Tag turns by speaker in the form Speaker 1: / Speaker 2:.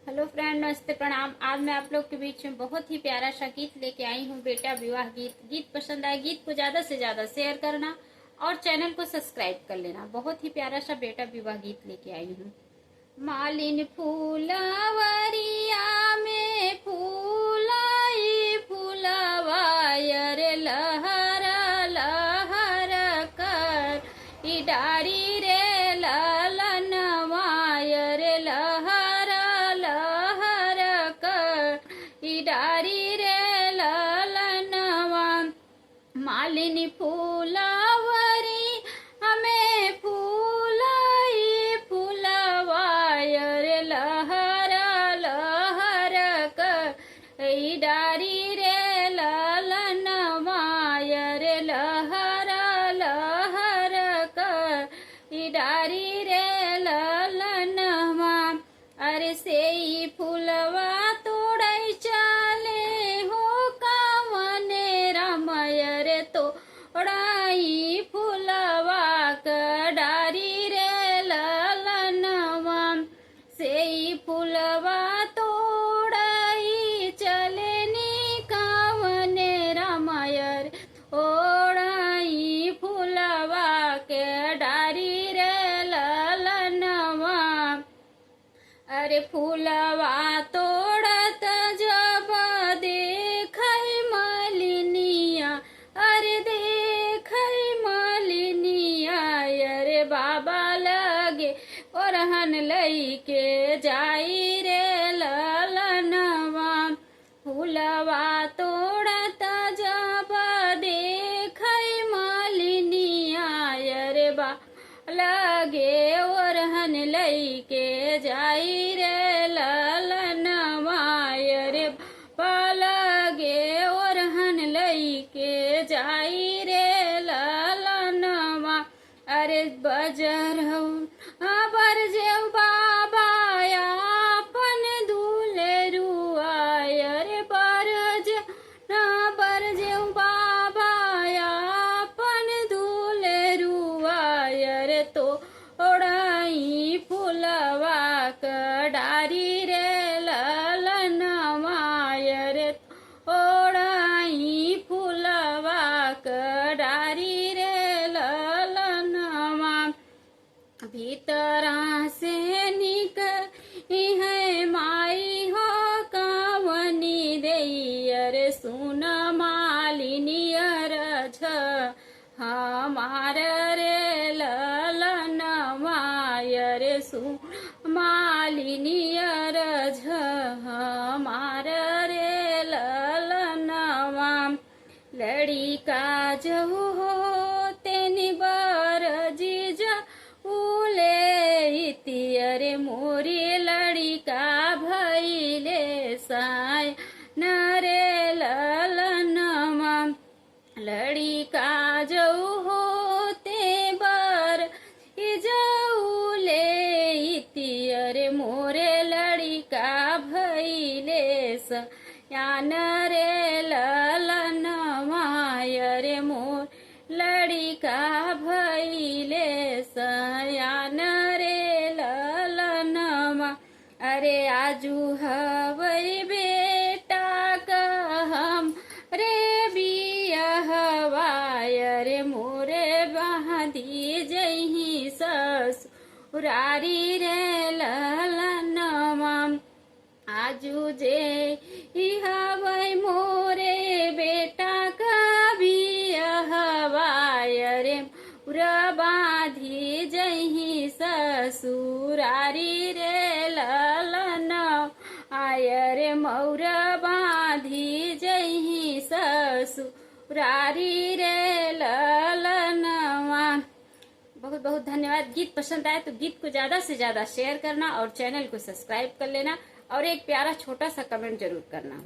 Speaker 1: Hello friend, नमस्ते, प्रणाम। आज मैं आप लोग के बीच में बहुत ही प्यारा सा गीत लेके आई हूँ, बेटा विवाह गीत। गीत पसंद आए गीत को ज्यादा से ज्यादा शेयर करना और चैनल को सब्सक्राइब कर लेना। बहुत ही प्यारा सा बेटा विवाह गीत लेके आई हूँ। मालिन फूलवरिया में फूलाई फूलवायर लहर लहर कर ई डारी रे ललन वायर लहर लहर कर ई डारी रे ललनवा। मालिनी फूलवरी हमें फूलाई फूलवायर लहर लहर कर ई डारी रे ललन वायर लहर लहर कर ई डारी रे ललनवा। अरे से ई फूलवा तोड़ै चले हो कावने रामयर तोड़ाई फूलवा क डारी रे ललनवा। से ई फूलवा तोड़ाई चले नी कावने रामयर ओड़ाई फूलवा के डारी रे ललनवा। अरे फूलवा तोड़त जब देखै मलिनिया, अरे देखै मलिनिया, अरे बाबा लगे ओरहन लईके जाई रे ललनवा। फूलवा तोड़त जब देखै मलिनिया, अरे बाबा लगे ओरहन लईके जाई रे ललनवा। रे लगे ओरहन लईके जाई रे ललनवा। अरे बजरौ बरजेउ बाबा अपन दुलेरुआ, अरे बरजेउ बाबा अपन दुलेरुआ। अरे तोड़ाई फूलवा क डारी रे ललनवा। अरे तोड़ाई फूलवा क डारी रे ललनवा। भीतरा से निकली है माई हो कावनी देई, अरे सुन मालिनी अरझ हमार रे ललनवा। अरे सुन मालिनी अरझ हमार रे ललनवा। लड़ी का जहु हो तेनी बरजीज उले इति, अरे मोरी लड़ी का भइले साय नरे ललनवा। लड़ी का जऊ होते बर जऊले इति, अरे मोरे लड़ी का भइले यान रे ललनवा। अरे मोर लड़ी का भइले यान रे ललनवा। अरे आजू हवई बेटा का हम रे बियहवा, अरे मोरे बांधी जही ससुरारी रे ललनवा। आजू जे हवई मोरे बेटा का बियहवा, अरे मोरा बांधी जही ससुरारी रे ललनवा। रे मौरा बांधी जही ससुरारी रे ललनवा। बहुत बहुत धन्यवाद। गीत पसंद आए तो गीत को ज्यादा से ज्यादा शेयर करना और चैनल को सब्सक्राइब कर लेना और एक प्यारा छोटा सा कमेंट जरूर करना।